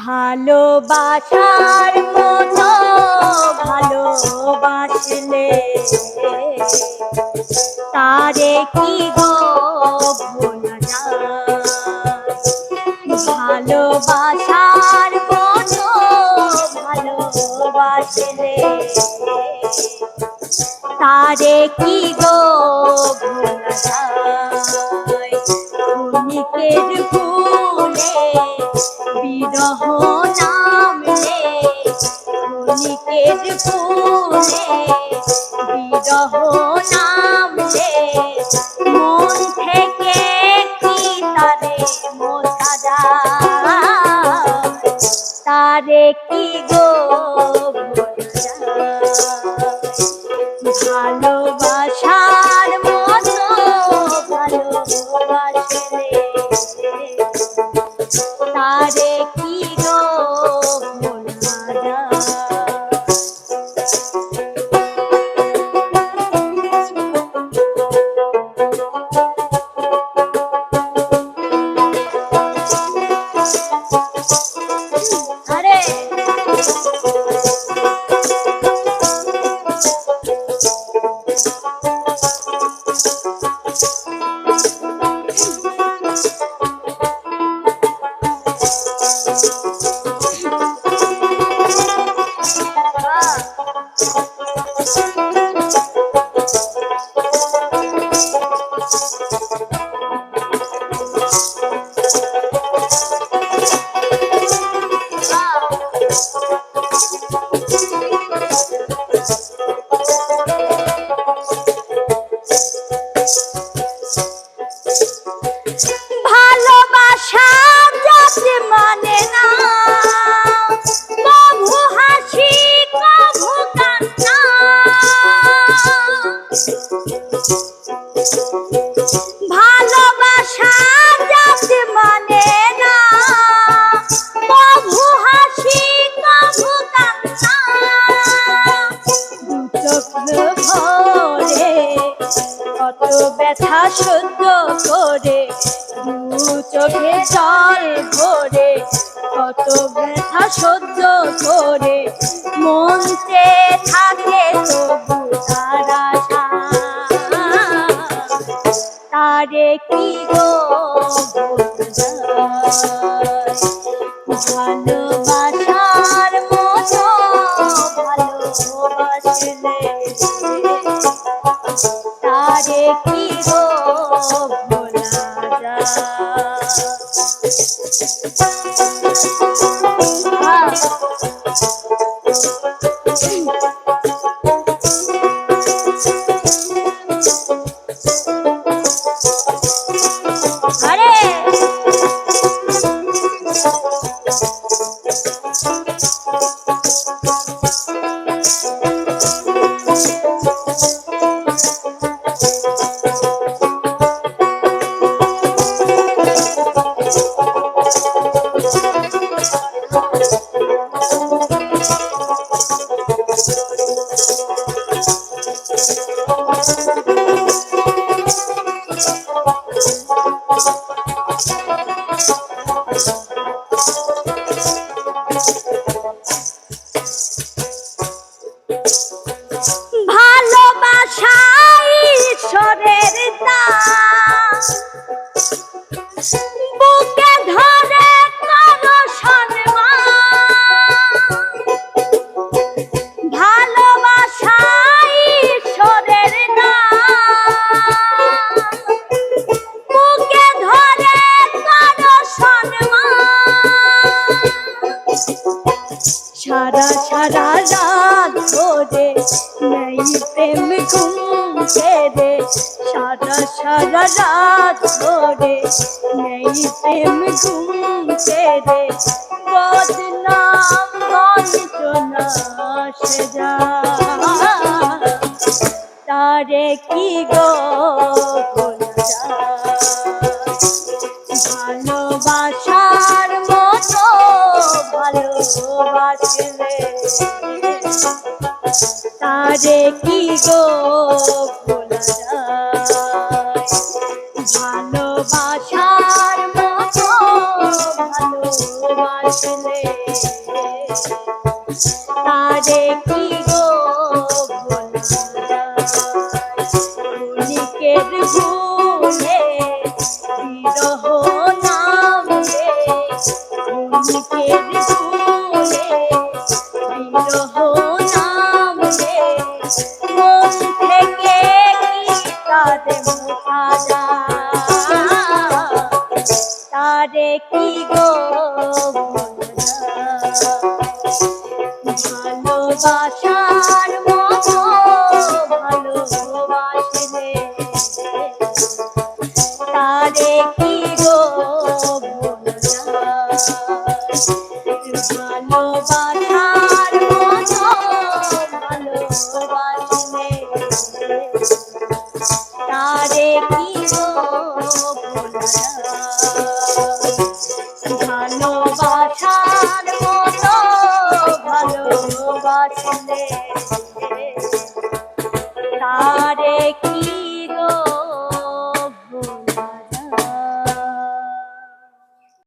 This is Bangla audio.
ভালোবাসার মতো ভালোবাসলে তারে কি গো ভোলা যায়। ভালোবাসার মতো ভালোবাসলে তারে কি গো ভোলা যায়। ক্ষণিকের ফুলে বিরহ নামলে, ক্ষণিকের ফুলে বিরহ নামলে মন থেকে কি তারে মোছা যায়। তারে কি গো ভোলা যায়। ভালোবাসার মতো ভালোবাসলে তারে কি গো ভোলা যায়। আরে ভালোবাসা যাতে মানে না, কভু হাসি কভু কান্না। ভালোবাসা যাতে মানে না, কভু হাসি কভু কান্না। দুচোখ ভরে কত ব্যথা সহ্য করে, দু চোখে জল ভরে কত ব্যথা সহ্য করে, মন চেয়ে থাকে তবু তার আশা। তারে কি গো ভোলা যায়। ভালোবাসার মতো ভালোবাসলে তারে কি গো ভোলা যায়। আরে ভালোবাসা ঈশ্বরের দান, বুকে ধরে করো সম্মান। ভালোবাসা ঈশ্বরের দান, বুকে ধরে করো সম্মান। সারা সারা রাত ধরে নেই প্রেম ঘুম ছেড়ে, সারা সারা রাত ধরে নেই প্রেম ঘুম ছেড়ে, বদনাম বঞ্চনা সে যায়। তারে কি গো ভোলা যায়। ভালোবাসার মতো ভালোবাসলে তারে কি গো ভোলা যায়। ভালোবাসার মতো ভালোবাসলে ভালোবাসলে তারে কি গো ভোলা যায় ক্ষণিকের ভুলে বিরহ নামে ক্ষণিকের ভুলে বিরহ নামে মন থেকে কি তারে মোছা যায় তারে কি গো ভালোবাসার মতো ভালোবাসলে তারে কি গো ভালোবাসার মতো ভালোবাসলে তারে কি গো ভালোবাসার মতো ভালোবাসলে তারে কি